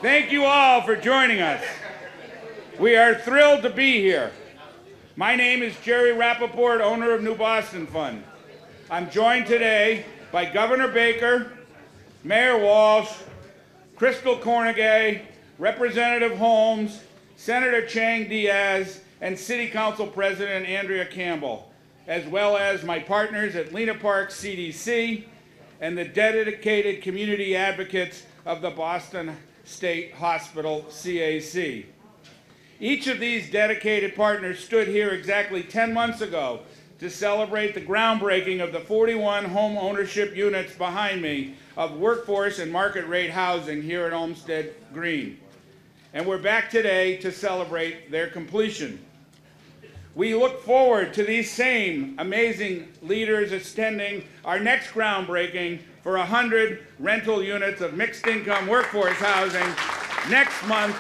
Thank you all for joining us. We are thrilled to be here. My name is Jerry Rappaport, owner of New Boston Fund. I'm joined today by Governor Baker, Mayor Walsh, Chrystal Kornegay, Representative Holmes, Senator Chang Diaz, and City Council President Andrea Campbell, as well as my partners at Lena Park CDC and the dedicated community advocates of the Boston State Hospital CAC. Each of these dedicated partners stood here exactly 10 months ago to celebrate the groundbreaking of the 41 home ownership units behind me of workforce and market rate housing here at Olmsted Green. And we're back today to celebrate their completion. We look forward to these same amazing leaders attending our next groundbreaking for 100 rental units of mixed income workforce housing next month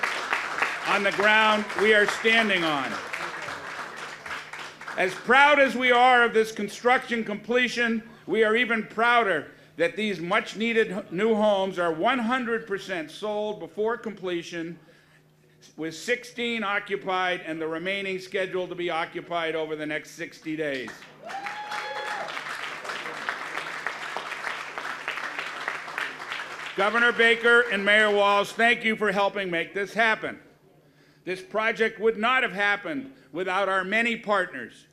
on the ground we are standing on. As proud as we are of this construction completion, we are even prouder that these much needed new homes are 100% sold before completion, with 16 occupied and the remaining scheduled to be occupied over the next 60 days. Governor Baker and Mayor Walsh, thank you for helping make this happen. This project would not have happened without our many partners.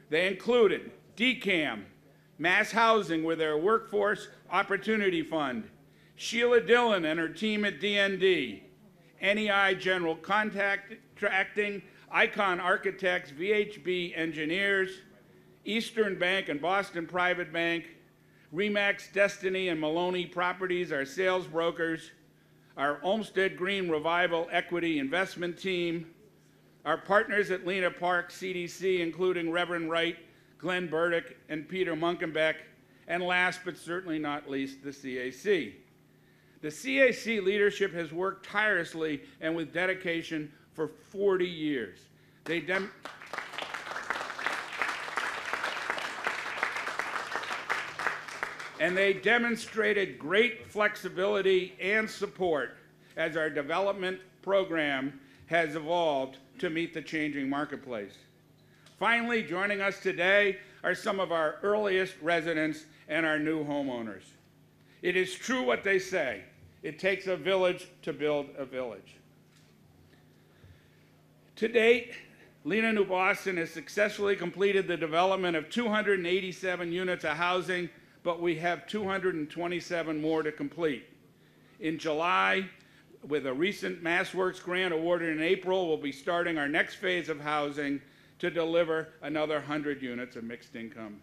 They included DCAM, MassHousing with their Workforce Opportunity Fund, Sheila Dillon and her team at DND, NEI General Contracting, Icon Architects, VHB Engineers, Eastern Bank and Boston Private Bank, Remax Destiny and Maloney Properties, our sales brokers, our Olmsted Green Revival Equity Investment Team, our partners at Lena Park CDC, including Reverend Wright, Glenn Burdick, and Peter Munkenbeck, and last but certainly not least, the CAC. The CAC leadership has worked tirelessly and with dedication for 40 years. They demonstrated great flexibility and support as our development program has evolved to meet the changing marketplace. Finally, joining us today are some of our earliest residents and our new homeowners. It is true what they say. It takes a village to build a village. To date, Lena New Boston has successfully completed the development of 287 units of housing, but we have 227 more to complete. In July, with a recent MassWorks grant awarded in April, we'll be starting our next phase of housing to deliver another 100 units of mixed income.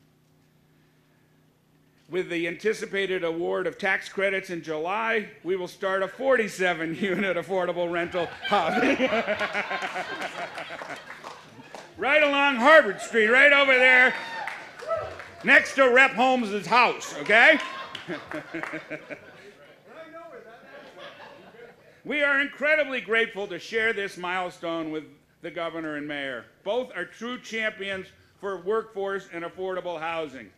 With the anticipated award of tax credits in July, we will start a 47-unit affordable rental housing. Right along Harvard Street, right over there, next to Rep. Holmes' house, okay? We are incredibly grateful to share this milestone with the governor and mayor. Both are true champions for workforce and affordable housing.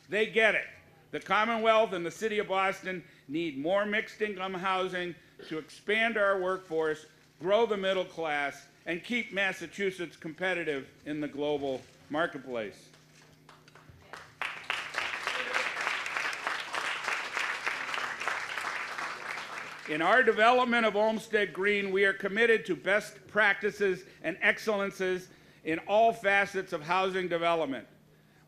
They get it. The Commonwealth and the City of Boston need more mixed income housing to expand our workforce, grow the middle class, and keep Massachusetts competitive in the global marketplace. In our development of Olmsted Green, we are committed to best practices and excellences in all facets of housing development.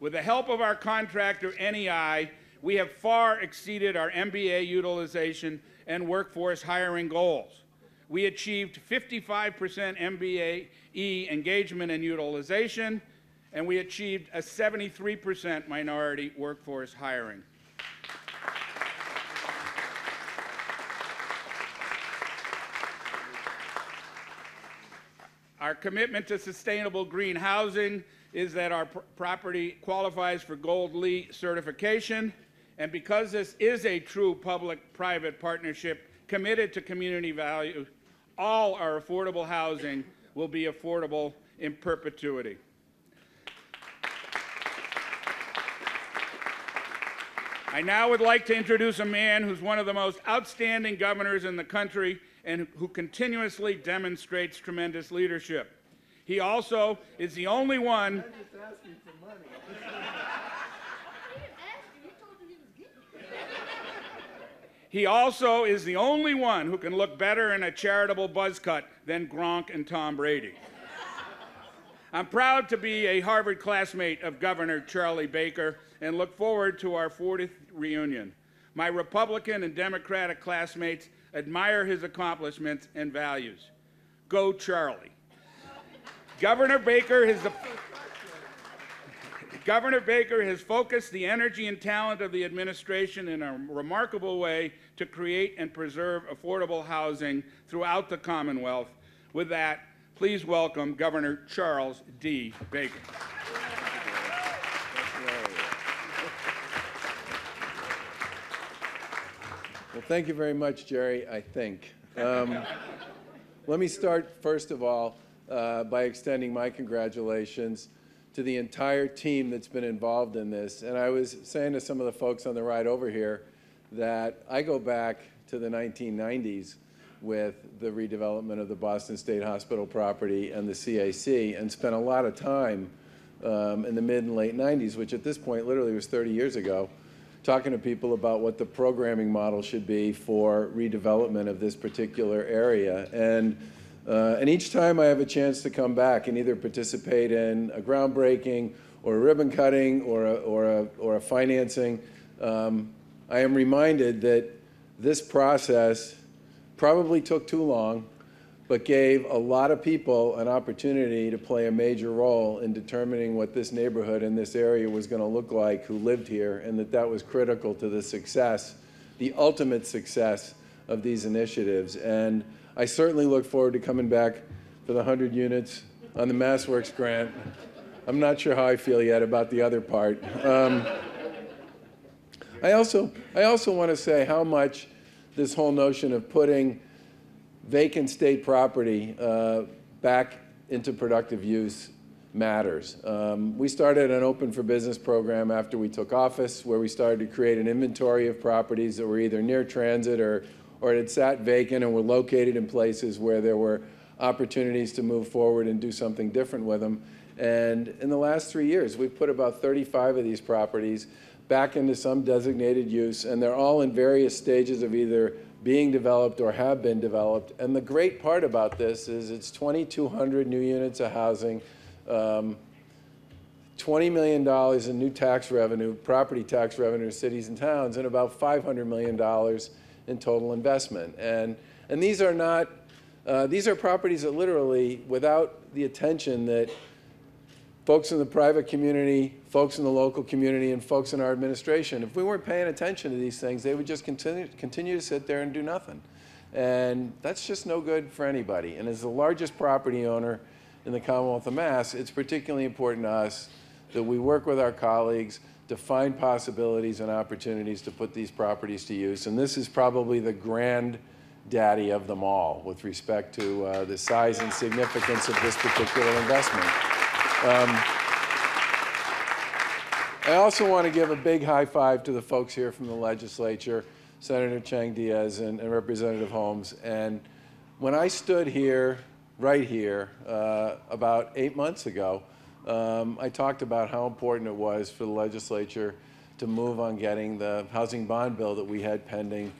With the help of our contractor, NEI, we have far exceeded our MBA utilization and workforce hiring goals. We achieved 55% MBA engagement and utilization, and we achieved a 73% minority workforce hiring. Our commitment to sustainable green housing is that our property qualifies for Gold LEED certification, and because this is a true public-private partnership committed to community value, all our affordable housing will be affordable in perpetuity. I now would like to introduce a man who's one of the most outstanding governors in the country and who continuously demonstrates tremendous leadership. He also is the only one. I'm just asking for money. He also is the only one who can look better in a charitable buzz cut than Gronk and Tom Brady. I'm proud to be a Harvard classmate of Governor Charlie Baker and look forward to our 40th reunion. My Republican and Democratic classmates admire his accomplishments and values. Go Charlie. Governor Baker has focused the energy and talent of the administration in a remarkable way to create and preserve affordable housing throughout the Commonwealth. With that, please welcome Governor Charles D. Baker. Well, thank you very much, Jerry, I think. Let me start, first of all, by extending my congratulations to the entire team that's been involved in this. And I was saying to some of the folks on the ride over here that I go back to the 1990s with the redevelopment of the Boston State Hospital property and the CAC, and spent a lot of time in the mid and late 90s, which at this point literally was 30 years ago, talking to people about what the programming model should be for redevelopment of this particular area. And each time I have a chance to come back and either participate in a groundbreaking or a ribbon cutting or a financing, I am reminded that this process probably took too long, but gave a lot of people an opportunity to play a major role in determining what this neighborhood and this area was going to look like who lived here, and that was critical to the success, the ultimate success of these initiatives. And I certainly look forward to coming back for the 100 units on the MassWorks grant. I'm not sure how I feel yet about the other part. I also want to say how much this whole notion of putting vacant state property back into productive use matters. We started an Open for Business program after we took office, where we started to create an inventory of properties that were either near transit or had sat vacant and were located in places where there were opportunities to move forward and do something different with them. And in the last 3 years, we've put about 35 of these properties back into some designated use, and they're all in various stages of either being developed or have been developed. And the great part about this is it's 2,200 new units of housing, $20 million in new tax revenue, property tax revenue to cities and towns, and about $500 million in total investment. And these are not, these are properties that literally, without the attention that folks in the private community, folks in the local community, and folks in our administration, if we weren't paying attention to these things, they would just continue to sit there and do nothing. And that's just no good for anybody. And as the largest property owner in the Commonwealth of Mass, it's particularly important to us that we work with our colleagues to find possibilities and opportunities to put these properties to use. And this is probably the granddaddy of them all with respect to the size and significance of this particular investment. I also want to give a big high five to the folks here from the legislature, Senator Chang Diaz and Representative Holmes. And when I stood here, right here, about 8 months ago, I talked about how important it was for the legislature to move on getting the housing bond bill that we had pending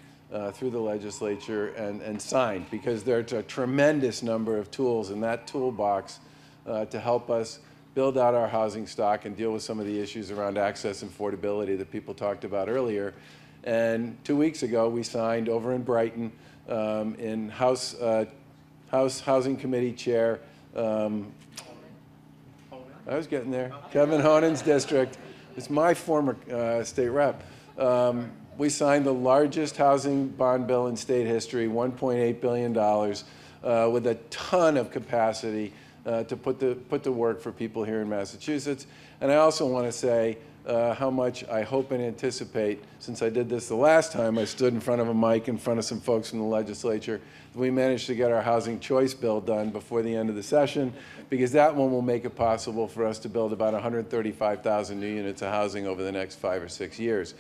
through the legislature and signed, because there's a tremendous number of tools in that toolbox to help us build out our housing stock and deal with some of the issues around access and affordability that people talked about earlier. And 2 weeks ago, we signed over in Brighton in House Housing Committee Chair, I was getting there, Kevin Honen's district. It's my former state rep. We signed the largest housing bond bill in state history, $1.8 billion, with a ton of capacity to put to work for people here in Massachusetts. And I also want to say how much I hope and anticipate, since I did this the last time I stood in front of a mic in front of some folks from the legislature, that we managed to get our housing choice bill done before the end of the session, because that one will make it possible for us to build about 135,000 new units of housing over the next 5 or 6 years.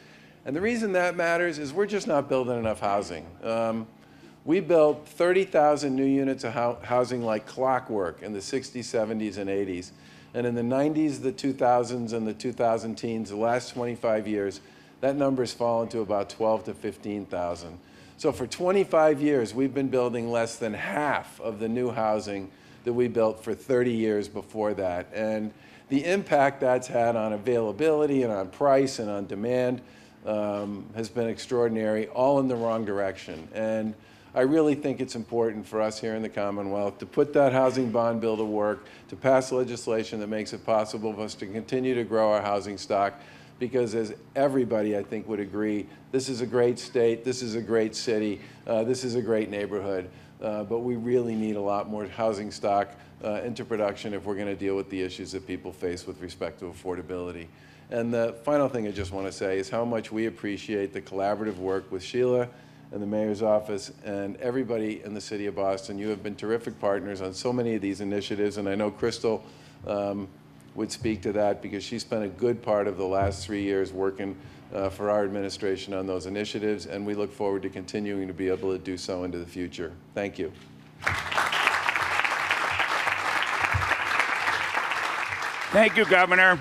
And the reason that matters is we're just not building enough housing. We built 30,000 new units of housing like clockwork in the 60s, 70s, and 80s. And in the 90s, the 2000s, and the 2010s, the last 25 years, that number's fallen to about 12 to 15,000. So for 25 years, we've been building less than half of the new housing that we built for 30 years before that. And the impact that's had on availability and on price and on demand has been extraordinary, all in the wrong direction. And I really think it's important for us here in the Commonwealth to put that housing bond bill to work, to pass legislation that makes it possible for us to continue to grow our housing stock, because as everybody, I think, would agree, this is a great state, this is a great city, this is a great neighborhood, but we really need a lot more housing stock into production if we're going to deal with the issues that people face with respect to affordability. And the final thing I just want to say is how much we appreciate the collaborative work with Sheila and the Mayor's office and everybody in the City of Boston. You have been terrific partners on so many of these initiatives, and I know Chrystal would speak to that because she spent a good part of the last 3 years working for our administration on those initiatives, and we look forward to continuing to be able to do so into the future. Thank you. Thank you, Governor.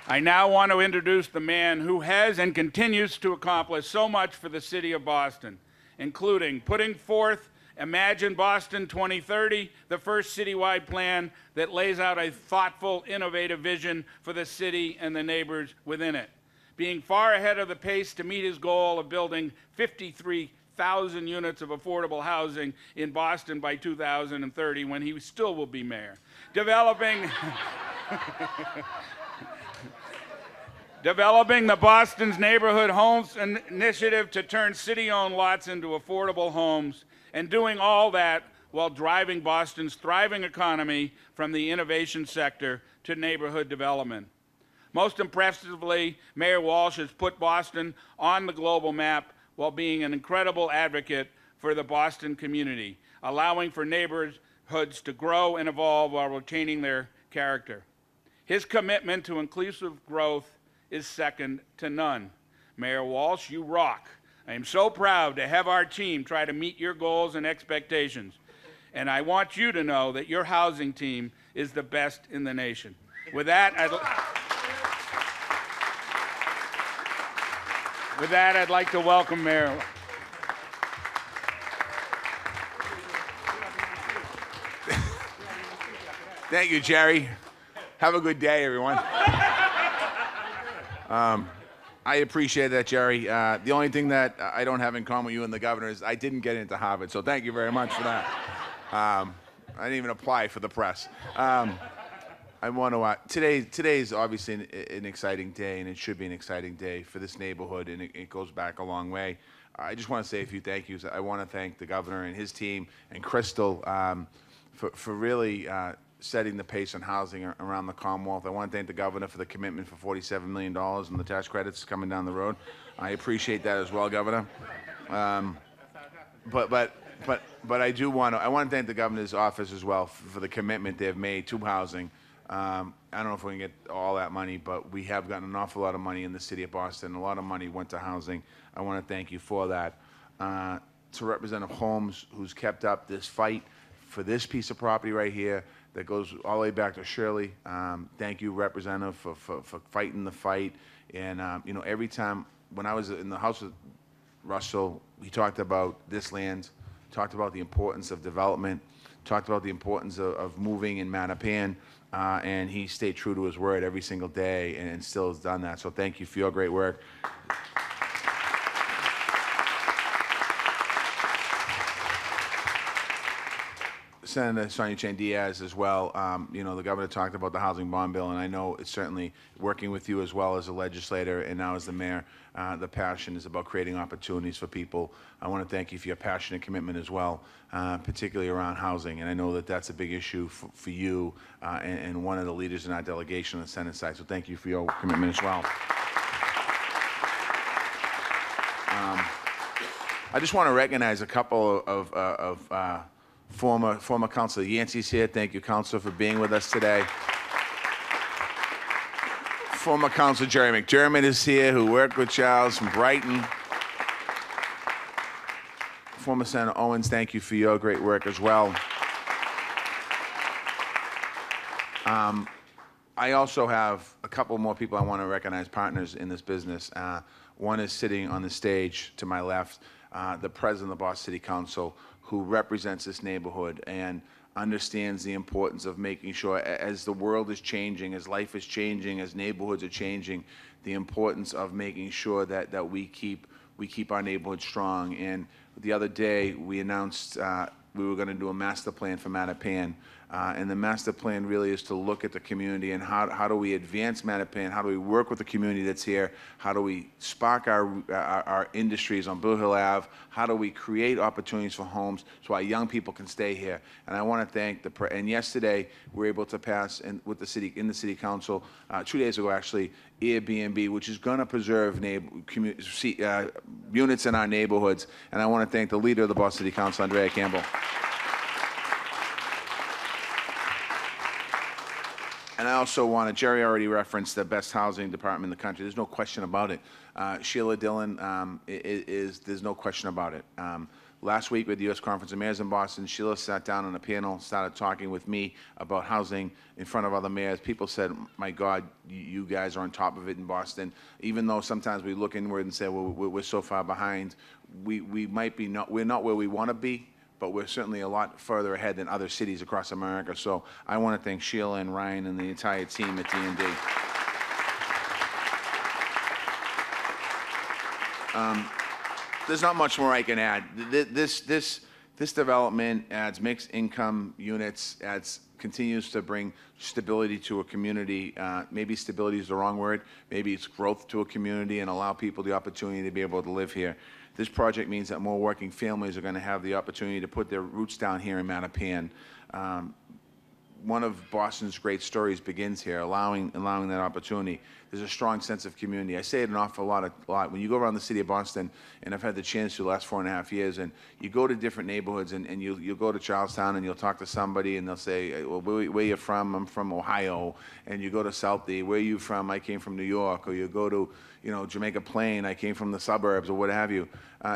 I now want to introduce the man who has and continues to accomplish so much for the City of Boston, including putting forth Imagine Boston 2030, the first citywide plan that lays out a thoughtful, innovative vision for the city and the neighbors within it, being far ahead of the pace to meet his goal of building 53,000 units of affordable housing in Boston by 2030, when he still will be mayor, developing the Boston's Neighborhood Homes Initiative to turn city-owned lots into affordable homes, and doing all that while driving Boston's thriving economy from the innovation sector to neighborhood development. Most impressively, Mayor Walsh has put Boston on the global map while being an incredible advocate for the Boston community, allowing for neighborhoods to grow and evolve while retaining their character. His commitment to inclusive growth is second to none. Mayor Walsh, you rock. I am so proud to have our team try to meet your goals and expectations. And I want you to know that your housing team is the best in the nation. With that, I'd like to welcome Mayor. Thank you, Jerry. Have a good day, everyone. I appreciate that, Jerry. The only thing that I don't have in common with you and the governor is I didn't get into Harvard, so thank you very much for that. I didn't even apply for the press. I want to, today's obviously an exciting day, and it should be an exciting day for this neighborhood, and it goes back a long way. I just want to say a few thank yous. I want to thank the governor and his team and Chrystal for really setting the pace on housing around the Commonwealth. I want to thank the governor for the commitment for $47 million in the tax credits coming down the road. I appreciate that as well, Governor. But I do want to. I want to thank the governor's office as well for the commitment they've made to housing. I don't know if we can get all that money, but we have gotten an awful lot of money in the city of Boston. A lot of money went to housing. I want to thank you for that. To Representative Holmes, who's kept up this fight for this piece of property right here that goes all the way back to Shirley. Thank you, Representative, for fighting the fight. And you know, every time when I was in the House with Russell, he talked about this land, talked about the importance of development, talked about the importance of moving in Mattapan, and he stayed true to his word every single day and still has done that. So thank you for your great work. Senator Sonia Chan Diaz as well. You know, the governor talked about the housing bond bill, and I know it's certainly working with you as well as a legislator and now as the mayor. The passion is about creating opportunities for people. I want to thank you for your passion and commitment as well, particularly around housing. And I know that that's a big issue for you and one of the leaders in our delegation on the Senate side. So thank you for your commitment as well. I just want to recognize a couple of former Councilor Yancey's here. Thank you, Councilor, for being with us today. Former Councilor Jerry McDermott is here, who worked with Charles from Brighton. Former Senator Owens, thank you for your great work as well. I also have a couple more people I want to recognize, partners in this business. One is sitting on the stage to my left, the president of the Boston City Council, who represents this neighborhood and understands the importance of making sure, as the world is changing, as life is changing, as neighborhoods are changing, the importance of making sure that we keep our neighborhood strong. And the other day, we announced we were going to do a master plan for Mattapan. And the master plan really is to look at the community and how do we advance Mattapan, how do we work with the community that's here, how do we spark our industries on Blue Hill Ave, how do we create opportunities for homes so our young people can stay here. And I want to thank and yesterday we were able to pass in the city council, 2 days ago actually, Airbnb, which is going to preserve units in our neighborhoods. And I want to thank the leader of the Boston City Council, Andrea Campbell. And I also want to, Jerry already referenced the best housing department in the country. There's no question about it. Sheila Dillon there's no question about it. Last week with the U.S. Conference of Mayors in Boston, Sheila sat down on a panel, started talking with me about housing in front of other mayors. People said, my God, you guys are on top of it in Boston. Even though sometimes we look inward and say, well, we're so far behind, we're not where we want to be, but we're certainly a lot further ahead than other cities across America. So I want to thank Sheila and Ryan and the entire team at D&D. There's not much more I can add. This development adds mixed income units, continues to bring stability to a community. Maybe stability is the wrong word. Maybe it's growth to a community and allow people the opportunity to be able to live here. This project means that more working families are going to have the opportunity to put their roots down here in Mattapan. One of Boston's great stories begins here, allowing that opportunity. There's a strong sense of community. I say it an awful lot. When you go around the city of Boston, and I've had the chance to the last 4.5 years, and you go to different neighborhoods, and you'll go to Charlestown, and you'll talk to somebody, and they'll say, well, where you from? I'm from Ohio. And you go to Southie, where are you from? I came from New York. Or you go to, Jamaica Plain, I came from the suburbs, or what have you.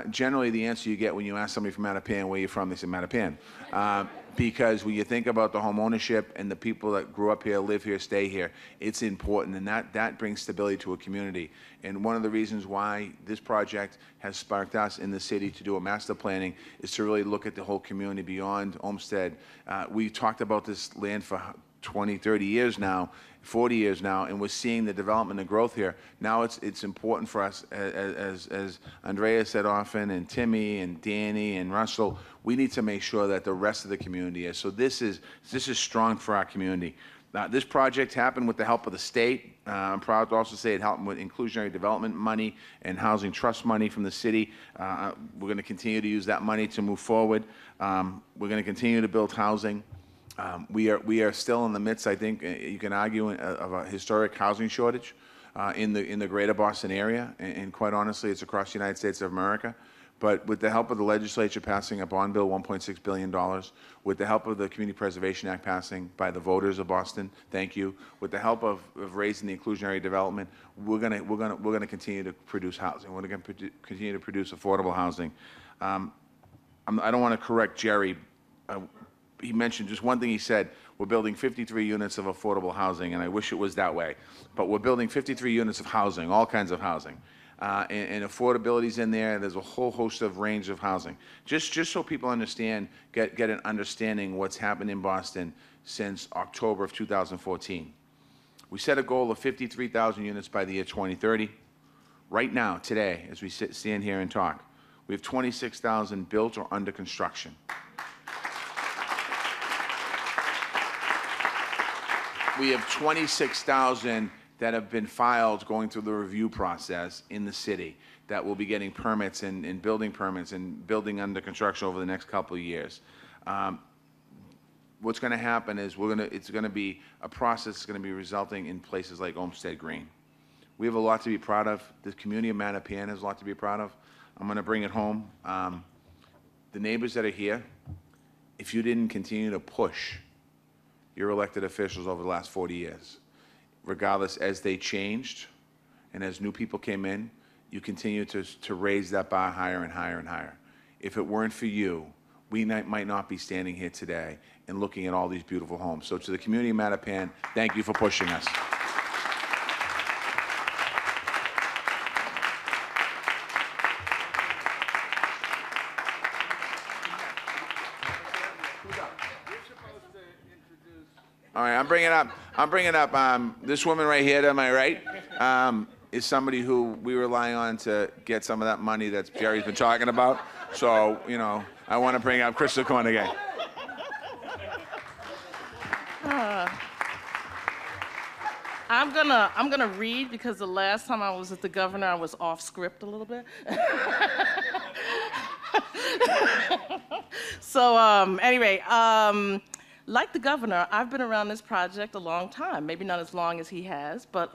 Generally, the answer you get when you ask somebody from Mattapan, where you from, they say Mattapan. Because when you think about the home ownership and the people that grew up here, live here, stay here, it's important, and that brings stability to a community. And one of the reasons why this project has sparked us in the city to do a master planning is to really look at the whole community beyond Olmsted. We talked about this land for 20, 30 years now, 40 years now, and we're seeing the development and growth here. Now it's important for us, as Andrea said often, and Timmy and Danny and Russell, we need to make sure that the rest of the community is. So this is strong for our community. This project happened with the help of the state. I'm proud to also say it helped with inclusionary development money and housing trust money from the city. We're going to continue to use that money to move forward. We're going to continue to build housing. We are still in the midst, I think, you can argue, of a historic housing shortage in the greater Boston area, and quite honestly, it's across the United States of America. But with the help of the legislature passing a bond bill, $1.6 billion, with the help of the Community Preservation Act passing by the voters of Boston, thank you, with the help of raising the inclusionary development, we're gonna continue to produce housing. We're going to continue to produce affordable housing. I don't want to correct Jerry. He mentioned just one thing. He said, we're building 53 units of affordable housing, and I wish it was that way. But we're building 53 units of housing, all kinds of housing. And affordability's in there. There's a whole host of range of housing. Just so people understand, get an understanding what's happened in Boston since October of 2014. We set a goal of 53,000 units by the year 2030. Right now, today, as we stand here and talk, we have 26,000 built or under construction. We have 26,000 that have been filed going through the review process in the city that will be getting permits and building permits and building under construction over the next couple of years. What's going to happen is it's going to be a process that's going to be resulting in places like Olmsted Green. We have a lot to be proud of. The community of Mattapan has a lot to be proud of. I'm going to bring it home. The neighbors that are here, if you didn't continue to push your elected officials over the last 40 years, regardless, as they changed and as new people came in, you continue to raise that bar higher and higher and higher. if it weren't for you, we might not be standing here today and looking at all these beautiful homes. So to the community of Mattapan, thank you for pushing us. All right, I'm bringing up this woman right here to my right is somebody who we rely on to get some of that money that Jerry's been talking about. So, you know, I want to bring up Chrystal Kornegay. I'm gonna read because the last time I was with the governor, I was off script a little bit. So anyway, like the governor, I've been around this project a long time, maybe not as long as he has, but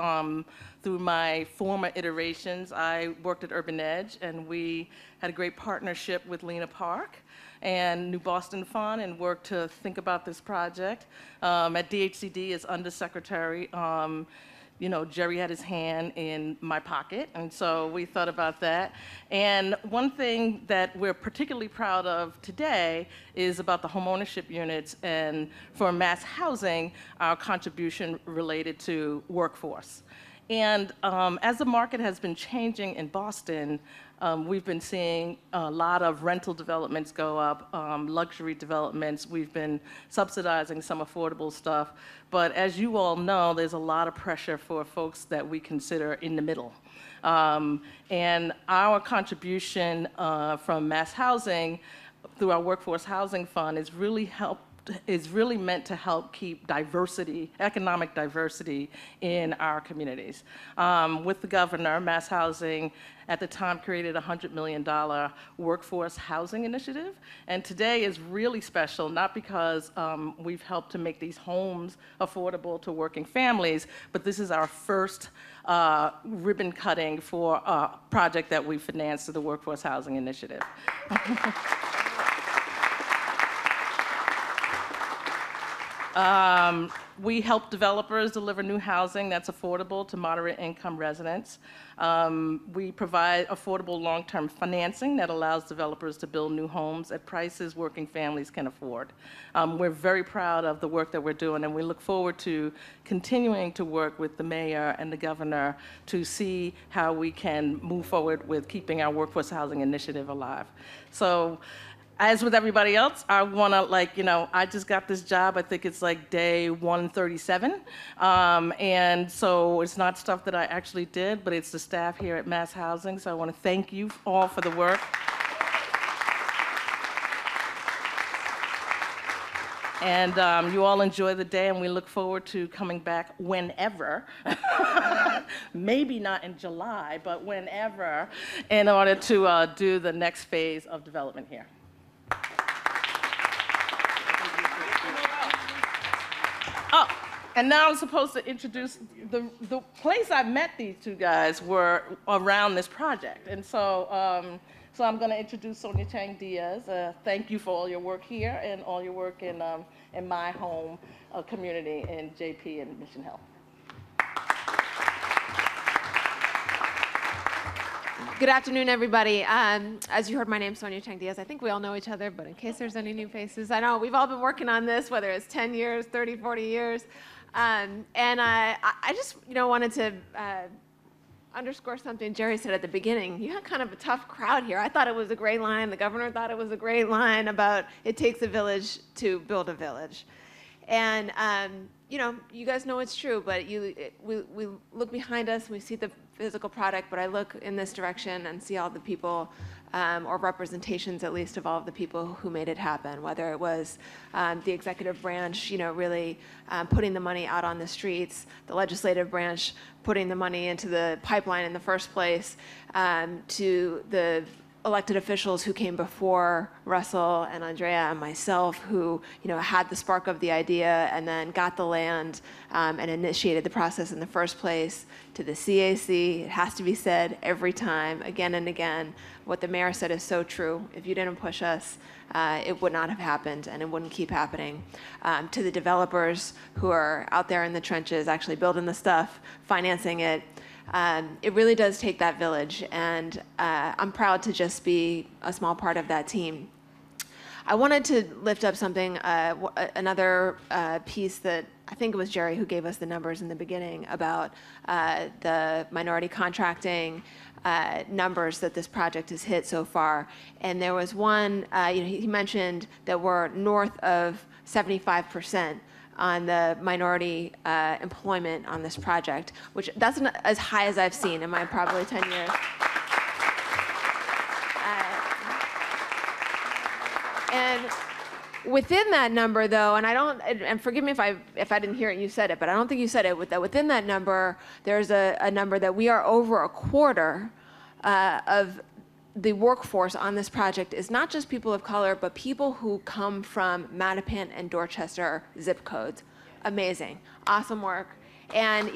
through my former iterations, I worked at Urban Edge, and we had a great partnership with Lena Park and New Boston Fund, and worked to think about this project. At DHCD as undersecretary, you know, Jerry had his hand in my pocket, and so we thought about that. And one thing that we're particularly proud of today is about the homeownership units, and for MassHousing, our contribution related to workforce. And as the market has been changing in Boston, we've been seeing a lot of rental developments go up, luxury developments. We've been subsidizing some affordable stuff. But as you all know, there's a lot of pressure for folks that we consider in the middle. And our contribution from MassHousing through our Workforce Housing Fund is really meant to help keep diversity, economic diversity in our communities. With the governor, MassHousing at the time created a $100 million workforce housing initiative. And today is really special, not because we've helped to make these homes affordable to working families, but this is our first ribbon cutting for a project that we financed through the Workforce Housing Initiative. We help developers deliver new housing that's affordable to moderate income residents. We provide affordable long-term financing that allows developers to build new homes at prices working families can afford. We're very proud of the work that we're doing, and we look forward to continuing to work with the mayor and the governor to see how we can move forward with keeping our workforce housing initiative alive. So, as with everybody else, I want to, like, you know, I just got this job. I think it's like day 137. And so it's not stuff that I actually did, but it's the staff here at MassHousing. So I want to thank you all for the work. And you all enjoy the day, and we look forward to coming back whenever, maybe not in July, but whenever, in order to do the next phase of development here. Oh, and now I'm supposed to introduce the place I met these two guys were around this project. And so, so I'm going to introduce Sonia Chang Diaz. Thank you for all your work here and all your work in my home community in JP and Mission Hill. Good afternoon, everybody. As you heard, my name's Sonia Chang Diaz. I think we all know each other, but in case there's any new faces, I know we've all been working on this, whether it's 10 years, 30, 40 years. And I just wanted to underscore something Jerry said at the beginning. You had kind of a tough crowd here. I thought it was a great line. The governor thought it was a great line about it takes a village to build a village. And you guys know it's true, but we look behind us and we see the physical product, but I look in this direction and see all the people, or representations at least of all of the people who made it happen, whether it was the executive branch, really putting the money out on the streets, the legislative branch putting the money into the pipeline in the first place, to the elected officials who came before Russell and Andrea and myself, who had the spark of the idea and then got the land and initiated the process in the first place, to the CAC. It has to be said every time, again and again, what the mayor said is so true. If you didn't push us, it would not have happened, and it wouldn't keep happening. To the developers who are out there in the trenches actually building the stuff, financing it, It really does take that village, and I'm proud to just be a small part of that team. I wanted to lift up something, another piece that I think it was Jerry who gave us the numbers in the beginning about the minority contracting numbers that this project has hit so far. And there was one, he mentioned that we're north of 75% on the minority employment on this project, which that's as high as I've seen in my probably 10 years. And within that number, though, and forgive me if I didn't hear it, you said it, but I don't think you said it. Within that number, there's a number that we are over a quarter of the workforce on this project is not just people of color, but people who come from Mattapan and Dorchester zip codes. Amazing, awesome work, and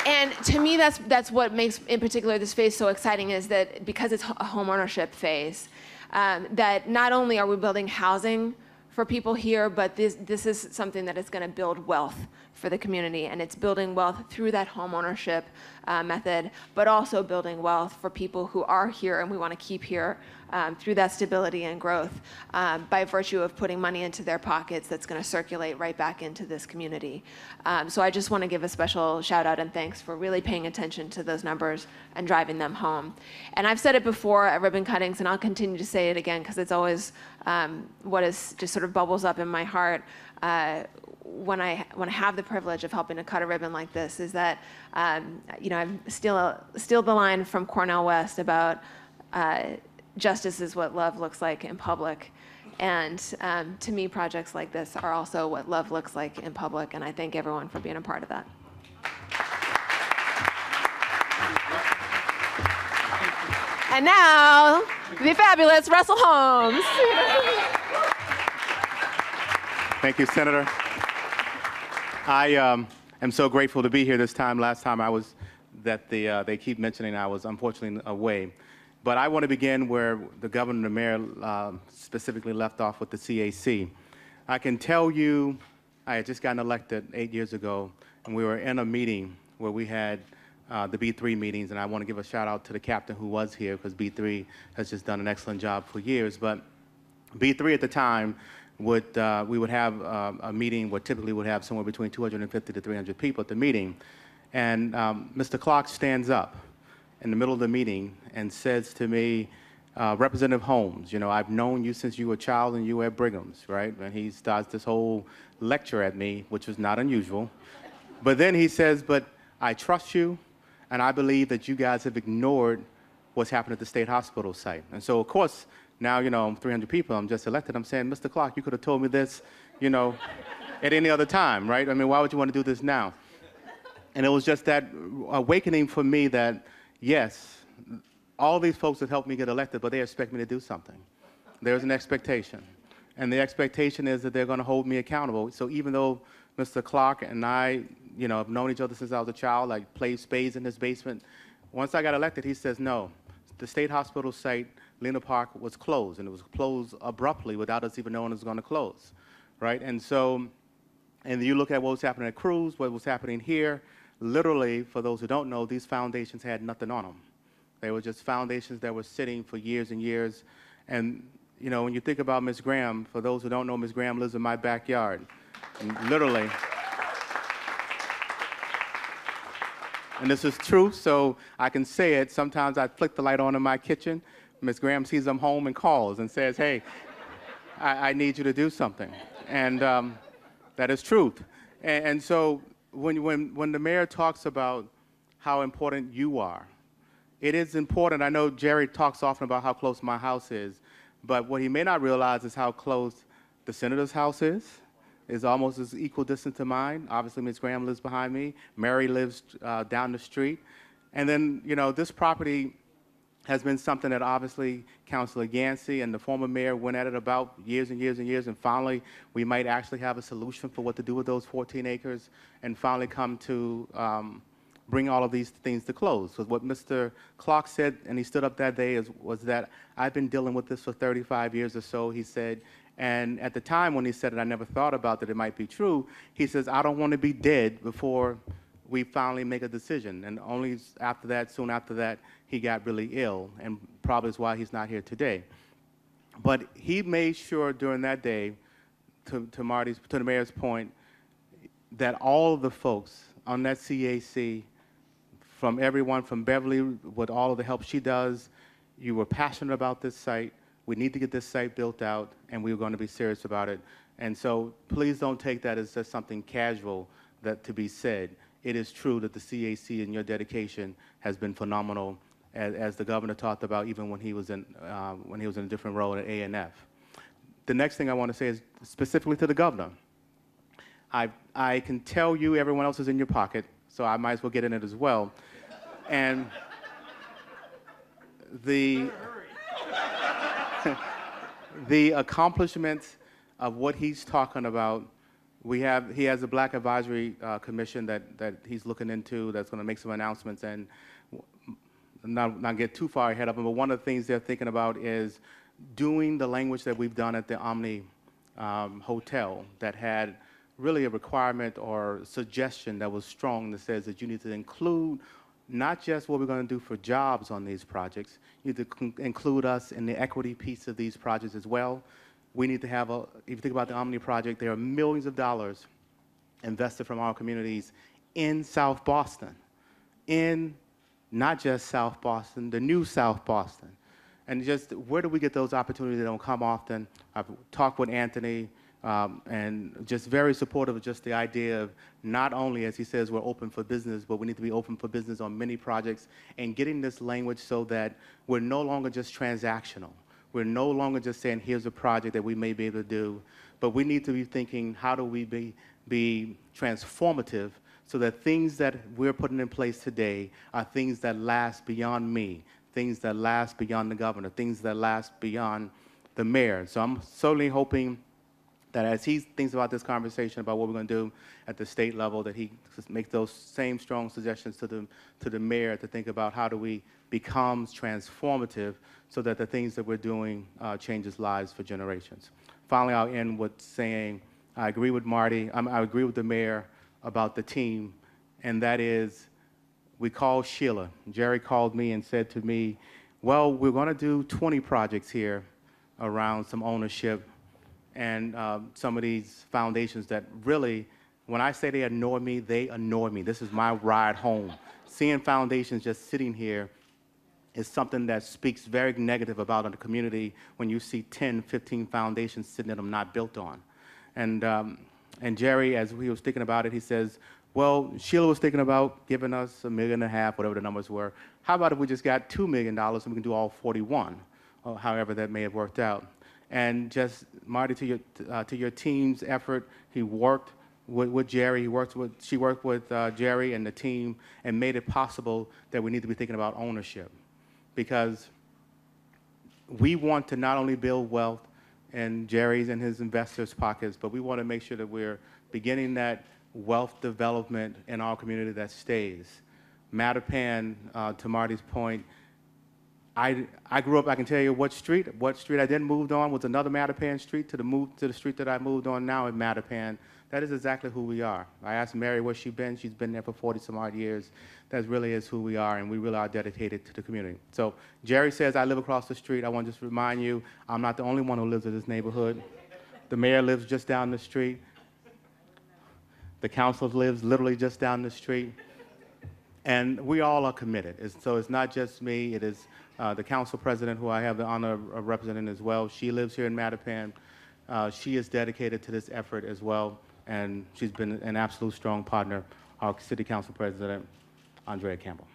And to me, that's what makes, in particular, this phase so exciting, is that because it's a home ownership phase, that not only are we building housing for people here, but this is something that is going to build wealth for the community, and it's building wealth through that home ownership method, but also building wealth for people who are here and we want to keep here through that stability and growth by virtue of putting money into their pockets that's going to circulate right back into this community. So I just want to give a special shout out and thanks for really paying attention to those numbers and driving them home. And I've said it before at ribbon cuttings, and I'll continue to say it again because it's always what is just sort of bubbles up in my heart when I have the privilege of helping to cut a ribbon like this, is that I steal the line from Cornel West about justice is what love looks like in public. And to me, projects like this are also what love looks like in public, and I thank everyone for being a part of that. And now, the fabulous Russell Holmes. Thank you, Senator. I am so grateful to be here this time. Last time they keep mentioning I was unfortunately away. But I want to begin where the governor and the mayor specifically left off with the CAC. I can tell you, I had just gotten elected 8 years ago, and we were in a meeting where we had the B3 meetings, and I want to give a shout out to the captain who was here, because B3 has just done an excellent job for years. But B3 at the time, we would have a meeting where typically would have somewhere between 250 to 300 people at the meeting. And Mr. Clark stands up in the middle of the meeting and says to me, Representative Holmes, I've known you since you were a child and you were at Brigham's, right? And he starts this whole lecture at me, which was not unusual. But then he says, but I trust you, and I believe that you guys have ignored what's happened at the state hospital site. And so, of course, now, I'm 300 people, I'm just elected. I'm saying, Mr. Clark, you could have told me this, at any other time, right? I mean, why would you want to do this now? And it was just that awakening for me that, yes, all these folks have helped me get elected, but they expect me to do something. There's an expectation. And the expectation is that they're going to hold me accountable. So even though Mr. Clark and I, have known each other since I was a child, I played spades in his basement, once I got elected, he says, no, the state hospital site, Lena Park, was closed, and it was closed abruptly without us even knowing it was going to close, right? And so, and you look at what was happening at Cruz, what was happening here, literally, for those who don't know, these foundations had nothing on them. They were just foundations that were sitting for years and years. And, when you think about Ms. Graham, for those who don't know, Ms. Graham lives in my backyard, and literally. And this is true, so I can say it. Sometimes I flick the light on in my kitchen. Ms. Graham sees I'm home and calls and says, hey, I need you to do something. And that is truth. And so when the mayor talks about how important you are, it is important. I know Jerry talks often about how close my house is, but what he may not realize is how close the senator's house is almost as equal distance to mine. Obviously, Ms. Graham lives behind me. Mary lives down the street. And then, this property has been something that obviously Councilor Yancey and the former mayor went at it about years and years and years, and finally we might actually have a solution for what to do with those 14 acres and finally come to bring all of these things to close. Because what Mr. Clark said, and he stood up that day, was that I've been dealing with this for 35 years or so, he said, And at the time when he said it, I never thought about that it might be true. He says, I don't want to be dead before we finally make a decision. And only after that, soon after that, he got really ill, and probably is why he's not here today. But he made sure during that day, to the mayor's point, that all of the folks on that CAC, from everyone from Beverly, with all of the help she does, you were passionate about this site. We need to get this site built out, and we were going to be serious about it. And so please don't take that as just something casual that to be said. It is true that the CAC and your dedication has been phenomenal, as the governor talked about even when he was in a different role at A&F. The next thing I want to say is specifically to the governor. I can tell you everyone else is in your pocket, so I might as well get in it as well. And the accomplishments of what he's talking about, he has a Black Advisory Commission that he's looking into that's going to make some announcements, and not get too far ahead of him, but one of the things they're thinking about is doing the language that we've done at the Omni Hotel that had really a requirement or suggestion that was strong that says that you need to include not just what we're going to do for jobs on these projects, you need to include us in the equity piece of these projects as well. We need to have if you think about the Omni project, there are millions of dollars invested from our communities in South Boston, in not just South Boston, the new South Boston. And just where do we get those opportunities that don't come often? I've talked with Anthony, and just very supportive of just the idea of not only, as he says, we're open for business, but we need to be open for business on many projects, and getting this language so that we're no longer just transactional. We're no longer just saying, here's a project that we may be able to do, but we need to be thinking, how do we be transformative so that things that we're putting in place today are things that last beyond me, things that last beyond the governor, things that last beyond the mayor. So I'm certainly hoping that as he thinks about this conversation about what we're going to do at the state level, that he makes those same strong suggestions to the mayor to think about how do we become transformative so that the things that we're doing changes lives for generations. Finally, I'll end with saying I agree with Marty, I agree with the mayor about the team, and that is we called Sheila. Jerry called me and said to me, well, we're going to do 20 projects here around some ownership and some of these foundations that really, when I say they annoy me, they annoy me. This is my ride home. Seeing foundations just sitting here is something that speaks very negative about the community when you see 10, 15 foundations sitting in them not built on. And Jerry, as he was thinking about it, he says, well, Sheila was thinking about giving us $1.5 million, whatever the numbers were. How about if we just got $2 million and we can do all 41, or however that may have worked out. And just, Marty, to your team's effort, he worked with Jerry, she worked with Jerry and the team and made it possible that we need to be thinking about ownership. Because we want to not only build wealth in Jerry's and his investors' pockets, but we want to make sure that we're beginning that wealth development in our community that stays. Mattapan, to Marty's point, I grew up, I can tell you what street I then moved on was another Mattapan street to the street that I moved on now in Mattapan. That is exactly who we are. I asked Mary where she's been there for 40 some odd years. That really is who we are, and we really are dedicated to the community. So Jerry says I live across the street. I want to just remind you, I'm not the only one who lives in this neighborhood. The mayor lives just down the street. The council lives literally just down the street. And we all are committed. So it's not just me, it is the council president, who I have the honor of representing as well. She lives here in Mattapan. She is dedicated to this effort as well, and she's been an absolute strong partner, our city council president, Andrea Campbell.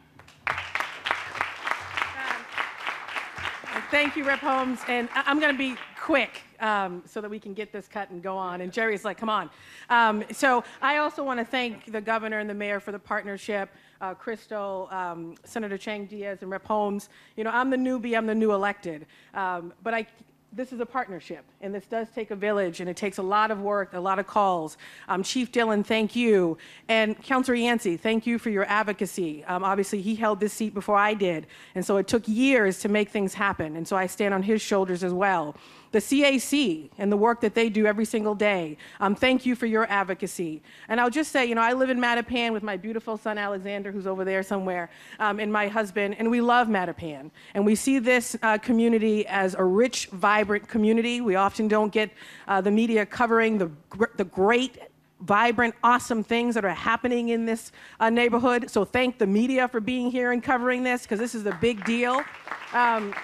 Thank you, Rep. Holmes. And I'm going to be quick so that we can get this cut and go on. And Jerry's like, come on. So I also want to thank the governor and the mayor for the partnership, Chrystal, Senator Chang Diaz, and Rep. Holmes. You know, I'm the newbie, I'm the new elected. But this is a partnership, and this does take a village, and it takes a lot of work, a lot of calls. Chief Dillon, thank you. And Councilor Yancey, thank you for your advocacy. Obviously, he held this seat before I did, and so it took years to make things happen, and so I stand on his shoulders as well. the CAC and the work that they do every single day. Thank you for your advocacy. And I'll just say, you know, I live in Mattapan with my beautiful son Alexander, who's over there somewhere, and my husband, and we love Mattapan. And we see this community as a rich, vibrant community. We often don't get the media covering the great, vibrant, awesome things that are happening in this neighborhood. So thank the media for being here and covering this, because this is a big deal. And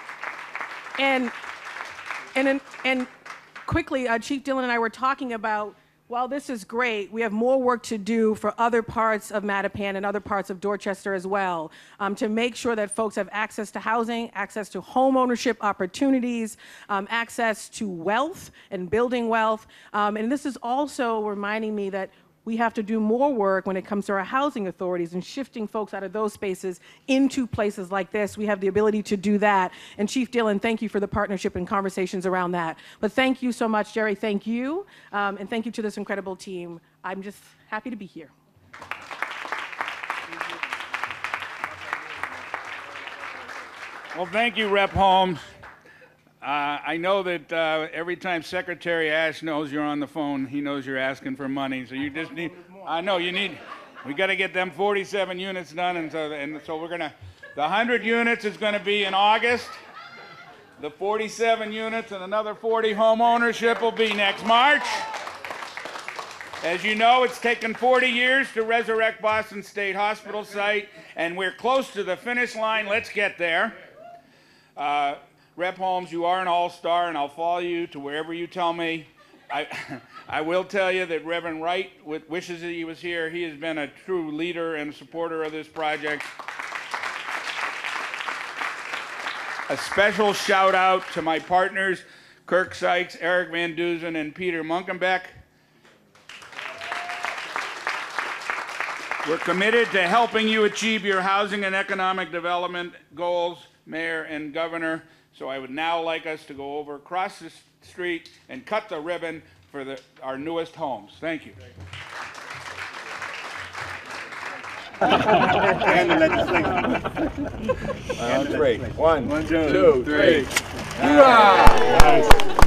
quickly, Chief Dillon and I were talking about, while this is great, we have more work to do for other parts of Mattapan and other parts of Dorchester as well, to make sure that folks have access to housing, access to home ownership opportunities, access to wealth and building wealth. And this is also reminding me that we have to do more work when it comes to our housing authorities and shifting folks out of those spaces into places like this. We have the ability to do that. And Chief Dillon, thank you for the partnership and conversations around that. But thank you so much, Jerry. Thank you. And thank you to this incredible team. I'm just happy to be here. Well, thank you, Rep. Holmes. I know that every time Secretary Ash knows you're on the phone, he knows you're asking for money. So you just need, I know you need, we got to get them 47 units done. And so we're going to, the 100 units is going to be in August. The 47 units and another 40 home ownership will be next March. As you know, it's taken 40 years to resurrect Boston State Hospital site, and we're close to the finish line. Let's get there. Rep. Holmes, you are an all-star, and I'll follow you to wherever you tell me. I will tell you that Reverend Wright wishes that he was here. He has been a true leader and supporter of this project. A special shout out to my partners, Kirk Sykes, Eric Van Duzen, and Peter Munkenbeck. We're committed to helping you achieve your housing and economic development goals, Mayor and Governor. So I would now like us to go over across the street and cut the ribbon for our newest homes. Thank you. And the legislation. Great. One, two, three. Nice.